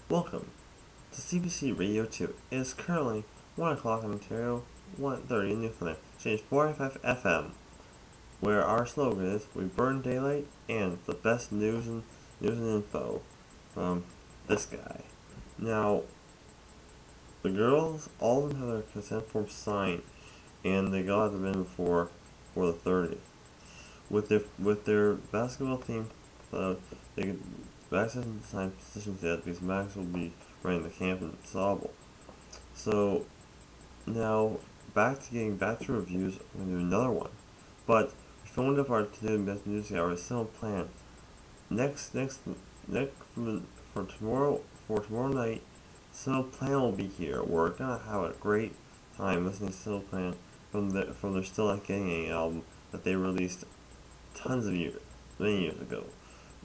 Welcome to CBC Radio 2. It is currently 1 o'clock in Ontario, 1:30 in Newfoundland, change 45 FM, where our slogan is, we burn daylight and the best news and info from this guy. Now, the girls, all of them have their consent form signed, and they got them in for the 30th. With their basketball team, they could Max hasn't signed positions yet because Max will be running the camp in Sauble. So now getting back to reviews, we're gonna do another one. But we phoned up our to-do best music hour. It's still planned. Next for tomorrow night, Still Plan will be here. We're gonna have a great time listening to Still Plan from their Still Not Getting album that they released many years ago.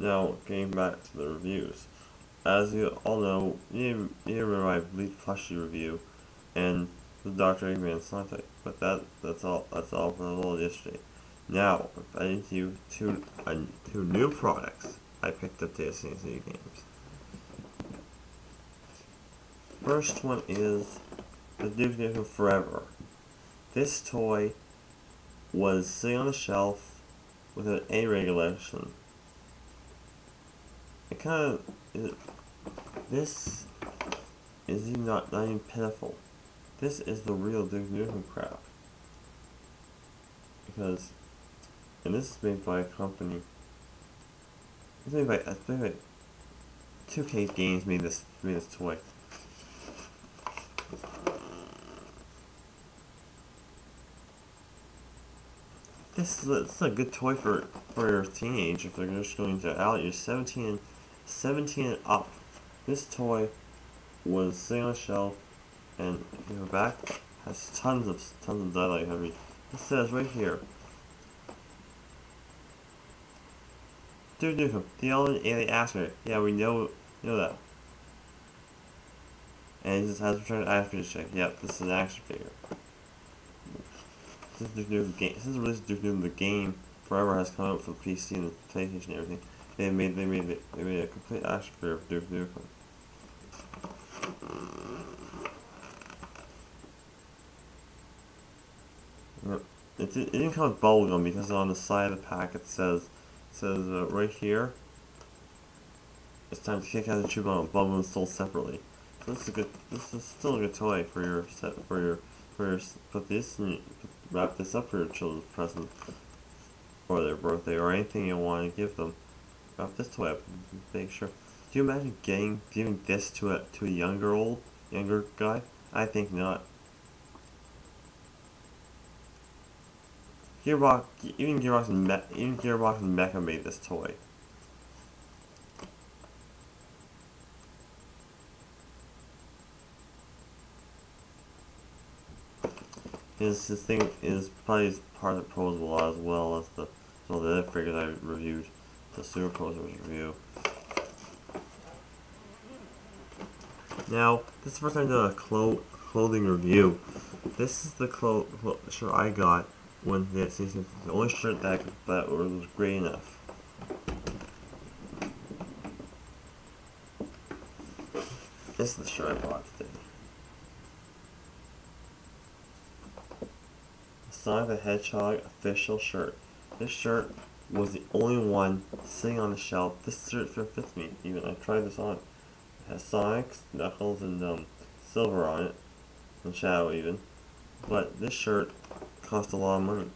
Now, getting back to the reviews. As you all know, you remember my Bleach plushie review and the Dr. Eggman Sonic, but that's all for the little yesterday. Now, I'm inviting you to two new products I picked up today at CNC Games. First one is the Duke Nukem Forever. This toy was sitting on the shelf with an A regulation. This is not even pitiful. This is the real Duke Nukem crap. And this is made by a company. It's made by 2K Games made this toy. This is a good toy for your teenage if they're just going to out. You're 17 and up. This toy was sitting on a shelf, and if you go back, has tons of dialogue. It says right here, Duke Nukem, the only alien asteroid. Yeah, we know that. And it just has returned action check. Yep, this is an action figure. Since the release of Duke Nukem, the game Forever has come out for the PC and the PlayStation and everything. They made a complete action figure of Duke Nukem. Yep. It didn't come with bubblegum because on the side of the pack it says right here, it's time to kick out the chew gum. Bubblegum sold separately. So this is still a good toy for your wrap this up for your children's present or their birthday or anything you want to give them. Wrap this toy up and make sure. Do you imagine giving this to a younger guy? I think not. Even Gearbox and Mecha made this toy. This thing is probably part of the posable as well as the other figures I reviewed, the Super Posers review. Now, this is the first time I did a clothing review. This is the shirt I got when the only shirt that was great enough. This is the shirt I bought today. Sonic the Hedgehog official shirt. This shirt was the only one sitting on the shelf. This shirt fits me even. I tried this on. It has Sonic, Knuckles, and Silver on it, and Shadow even. But this shirt cost a lot of money.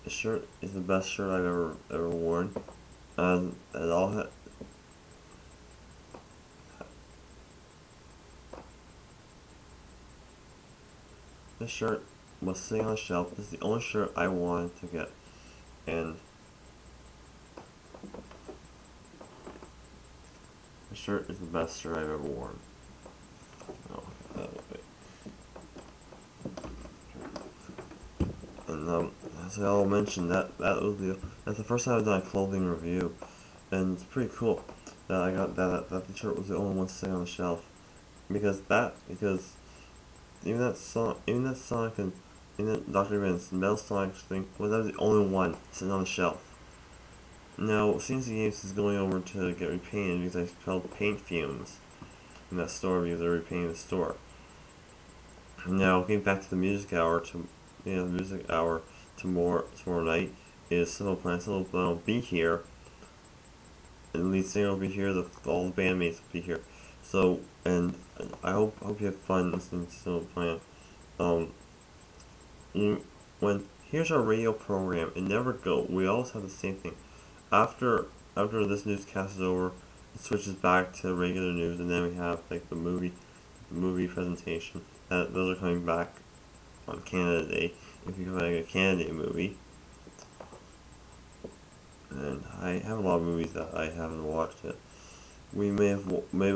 This shirt is the best shirt I've ever worn. It all had. This shirt was sitting on the shelf. This is the only shirt I wanted to get, and the shirt is the best shirt I've ever worn. And as I all mentioned, that's the first time I've done a clothing review, and it's pretty cool that I got that the shirt was the only one sitting on the shelf, because even that Sonic and that Dr. Eggman's Metal Sonic thing was the only one sitting on the shelf. Now, CNC Games is going over to get repainted because I spelled paint fumes in that store because they're repainting the store. Now, getting back to the music hour, tomorrow night is Simple Plan. Simple Plan will be here. And the lead singer will be here. All the bandmates will be here. So, and I hope you have fun listening to Simple Plan. Here's our radio program. It never goes. We always have the same thing. After this newscast is over, it switches back to regular news, and then we have like the movie presentation. Those are coming back on Canada Day. If you can find a Canada Day movie, and I have a lot of movies that I haven't watched yet. We're gonna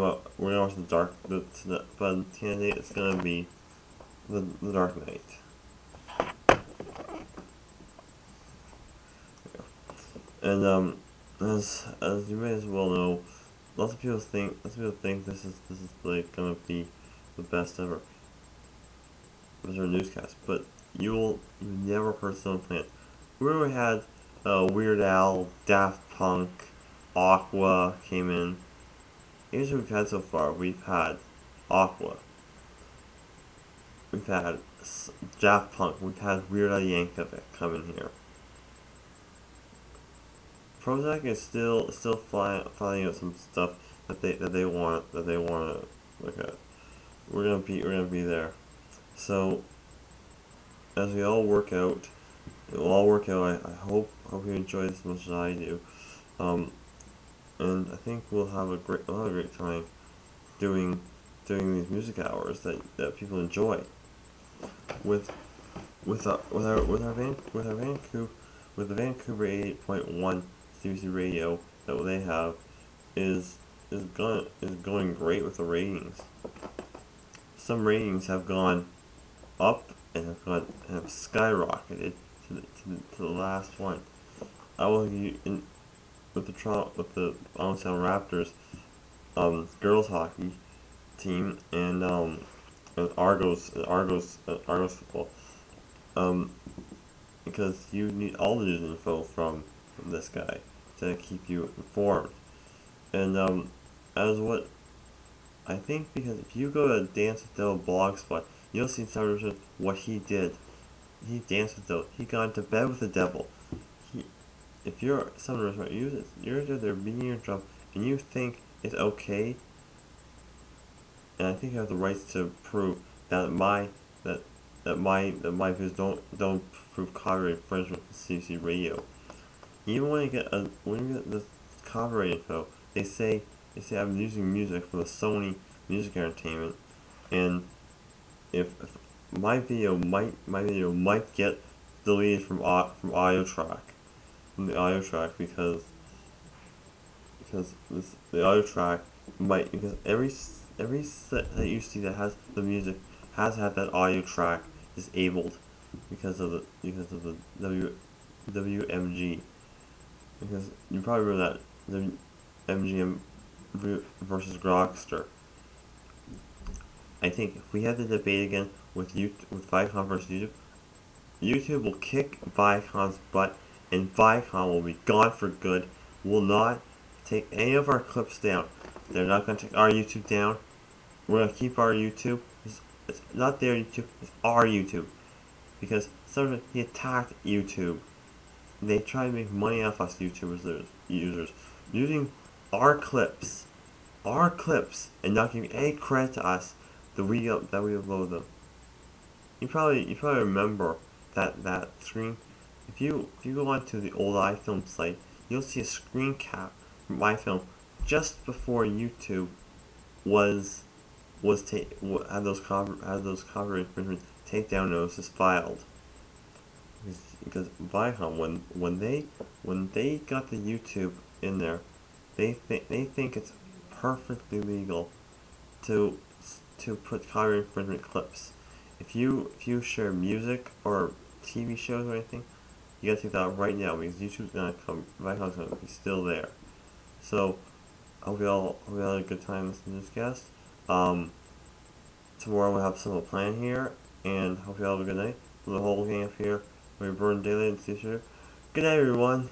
watch but on Canada Day it's gonna be the Dark Knight. And as you may as well know, lots of people think this is like gonna be the best ever. This is our newscast, but you've never heard Simple Plan. We had Weird Al, Daft Punk, Aqua came in. Here's what we've had so far. We've had Aqua. We've had Daft Punk. We've had Weird Al Yankovic come in here. Prozac is still finding out some stuff that they want to look at. We're gonna be there. So as we all work out, I hope you enjoy this as much as I do. And I think we'll have a great time doing these music hours that people enjoy with the Vancouver 88.1 CBC Radio that they have is going great with the ratings. Some ratings have gone up and have skyrocketed to the last one. I will with the Allentown Raptors girls hockey team and Argos football, because you need all the news info from this guy to keep you informed. And as what I think, because if you go to Dance with Devil blogspot, you'll see some what he did. He danced with the devil. He got into bed with the devil. If you're someone you're there beating your drum and you think it's okay, and I think you have the rights to prove that my views don't prove copyright infringement with CBC Radio. Even when you get the copyright info, they say I'm using music from the Sony Music Entertainment, and if my video might get deleted from the audio track because the audio track might, because every set that you see that has the music has had that audio track disabled because of the WMG. Because you probably remember that MGM versus Grokster. I think if we had the debate again with Viacom versus YouTube will kick Viacom's butt, and Viacom will be gone for good. Will not take any of our clips down. They're not going to take our YouTube down. We're going to keep our YouTube. It's not their YouTube. It's our YouTube. Because sometimes he attacked YouTube. They try to make money off us YouTubers, users, using our clips, and not giving any credit to us that we upload them. You probably remember that screen. If you go onto the old iFilm site, you'll see a screen cap from iFilm just before YouTube had those copyright infringement takedown notices filed. Because Viacom, when they got the YouTube in there, they think it's perfectly legal to put copyright infringement clips. If you share music or TV shows or anything, you gotta take that out right now, because YouTube's gonna come. Viacom's gonna be still there. So I hope you all had a good time listening to this cast. Tomorrow we'll have Simple Plan here, and hope you all have a good night. The whole gang up here. We burn daylight and see you. Good night, everyone.